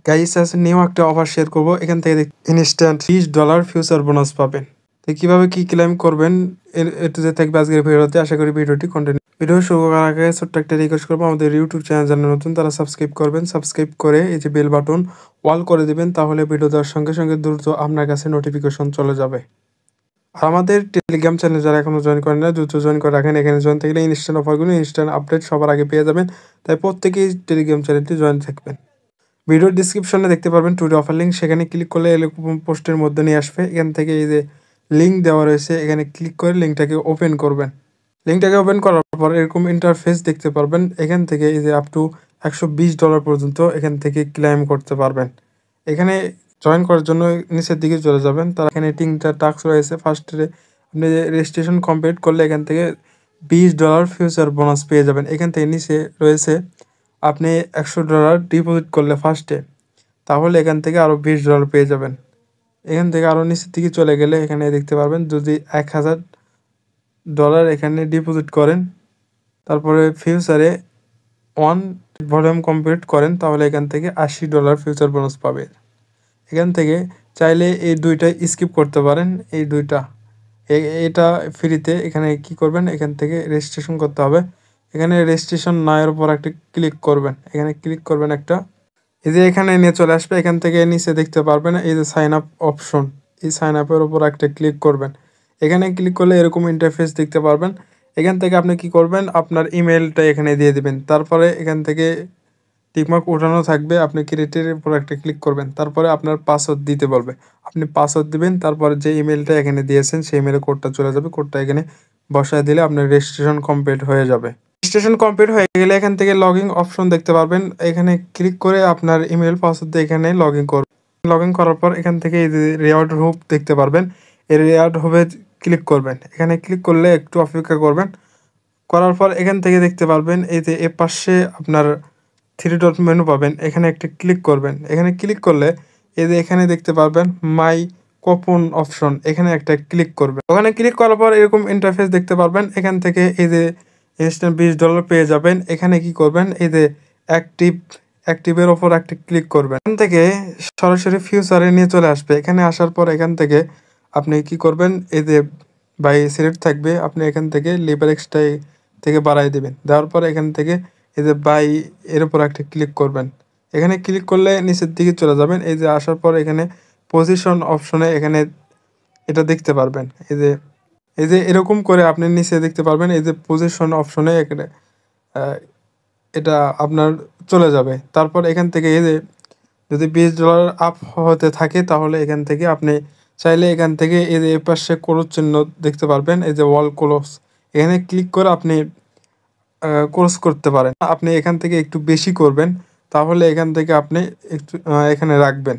Guys আছে new একটা offer share করবো, এখান থেকে ইনস্ট্যান্ট $20 ফিউচার বোনাস পাবেন। তো কিভাবে কি ক্লেম করবেন এটাতে থাকবে আজকের ভিডিওতে। আশা করি ভিডিওটি কন্টিনিউ। ভিডিও শুরু করার আগে ছোট্ট একটা রিকোয়েস্ট করবো, আমাদের ইউটিউব চ্যানেল যারা নতুন তারা সাবস্ক্রাইব করবেন। সাবস্ক্রাইব করে এই যে বেল বাটন অল করে দিবেন, তাহলে ভিডিও দেওয়ার সঙ্গে সঙ্গে দ্রুত আপনার কাছে নোটিফিকেশন চলে যাবে। আর আমাদের টেলিগ্রাম চ্যানেল যারা এখনো জয়েন করেন না, দ্রুত জয়েন করে রাখেন। এখানে জয়েন থাকলে ইনস্ট্যান্ট অফারগুলো, ইনস্ট্যান্ট আপডেট সবার আগে পেয়ে যাবেন। তাই প্রত্যেকেই টেলিগ্রাম চ্যানেলটি জয়েন থাকবেন। ভিডিওর ডিসক্রিপশনে দেখতে পারবেন টুডে অফার লিঙ্ক, সেখানে ক্লিক করলে এরকম পোস্টের মধ্যে নিয়ে আসবে। এখান থেকে এই যে লিঙ্ক দেওয়া রয়েছে, এখানে ক্লিক করে লিঙ্কটাকে ওপেন করবেন। লিঙ্কটাকে ওপেন করার পর এরকম ইন্টারফেস দেখতে পারবেন। এখান থেকে এই যে আপ টু $120 পর্যন্ত এখান থেকে ক্লেম করতে পারবেন। এখানে জয়েন করার জন্য নিচের দিকে চলে যাবেন। তার এখানে 3টা টাস্ক রয়েছে। ফার্স্টে আপনি রেজিস্ট্রেশন কমপ্লিট করলে এখান থেকে $20 ফিউচার বোনাস পেয়ে যাবেন। এখান থেকে নিচে রয়েছে আপনি $100 ডিপোজিট করলে ফার্স্টে, তাহলে এখান থেকে আরও $20 পেয়ে যাবেন। এখান থেকে আরও নিচের দিকে চলে গেলে এখানে দেখতে পারবেন যদি $1000 এখানে ডিপোজিট করেন, তারপরে ফিউচারে 1 ভলিউম কমপ্লিট করেন, তাহলে এখান থেকে $80 ফিউচার বোনাস পাবে। এখান থেকে চাইলে এই দুইটা স্কিপ করতে পারেন, এই দুইটা এটা ফ্রিতে। এখানে কি করবেন, এখান থেকে রেজিস্ট্রেশন করতে হবে। এখানে রেজিস্ট্রেশন নায়ের উপর একটা ক্লিক করবেন। এখানে ক্লিক করবেন একটা, এই যে এখানে নিয়ে চলে আসবে। এখান থেকে নিচে দেখতে পারবেন এই যে সাইন আপ অপশন, এই সাইন আপের উপর একটা ক্লিক করবেন। এখানে ক্লিক করলে এরকম ইন্টারফেস দেখতে পারবেন। এখান থেকে আপনি কি করবেন, আপনার ইমেলটা এখানে দিয়ে দিবেন। তারপরে এখান থেকে টিকমার্ক উঠানো থাকবে, আপনি ক্রিয়েটের উপর একটা ক্লিক করবেন। তারপরে আপনার পাসওয়ার্ড দিতে বলবে, আপনি পাসওয়ার্ড দিবেন। তারপরে যে ইমেলটা এখানে দিয়েছেন সেই ইমেলে কোডটা চলে যাবে। কোডটা এখানে বসায় দিলে আপনার রেজিস্ট্রেশন কমপ্লিট হয়ে যাবে। রেজিস্ট্রেশন কমপ্লিট হয়ে গেলে এখান থেকে লগ ইন অপশন দেখতে পারবেন। এখানে ক্লিক করে আপনার ইমেল পাসওয়ার্ড দিয়ে এখানে লগ ইন করবেন। লগ ইন করার পর এখান থেকে এই যে রেওয়ার্ড হুব দেখতে পারবেন, এই রেওয়ার্ড হুবে ক্লিক করবেন। এখানে ক্লিক করলে একটু অপেক্ষা করবেন। করার পর এখান থেকে দেখতে পারবেন এই যে এর পাশে আপনার 3 ডট মেনু পাবেন, এখানে একটা ক্লিক করবেন। এখানে ক্লিক করলে এই যে এখানে দেখতে পারবেন মাই কুপন অপশন, এখানে একটা ক্লিক করবেন। ওখানে ক্লিক করার পর এরকম ইন্টারফেস দেখতে পারবেন। এখান থেকে এই যে ইনস্ট্যান্ট $20 পেয়ে যাবেন। এখানে কি করবেন, এই যে অ্যাক্টিভের ওপর একটা ক্লিক করবেন। এখান থেকে সরাসরি ফিউচারে নিয়ে চলে আসবে। এখানে আসার পর এখান থেকে আপনি কি করবেন, এই যে বাই সিলেক্ট থাকবে, আপনি এখান থেকে লিবার এক্সট্রা থেকে বাড়াই দেবেন। দেওয়ার পর এখান থেকে এই যে বাই এর উপর একটা ক্লিক করবেন। এখানে ক্লিক করলে নিচের দিকে চলে যাবেন। এই যে আসার পর এখানে পজিশন অপশনে এখানে এটা দেখতে পারবেন। এই যে এরকম করে আপনি নিচে দেখতে পারবেন এই যে পজিশন অপশনে এখানে এটা আপনার চলে যাবে। তারপর এখান থেকে এই যে যদি $20 আপ হতে থাকে, তাহলে এখান থেকে আপনি চাইলে এখান থেকে এই যে পাশে ক্লোজ চিহ্ন দেখতে পারবেন, এই যে ওয়াল ক্লোজ, এখানে ক্লিক করে আপনি ক্লোজ করতে পারেন। আপনি এখান থেকে একটু বেশি করবেন, তাহলে এখান থেকে আপনি একটু এখানে রাখবেন।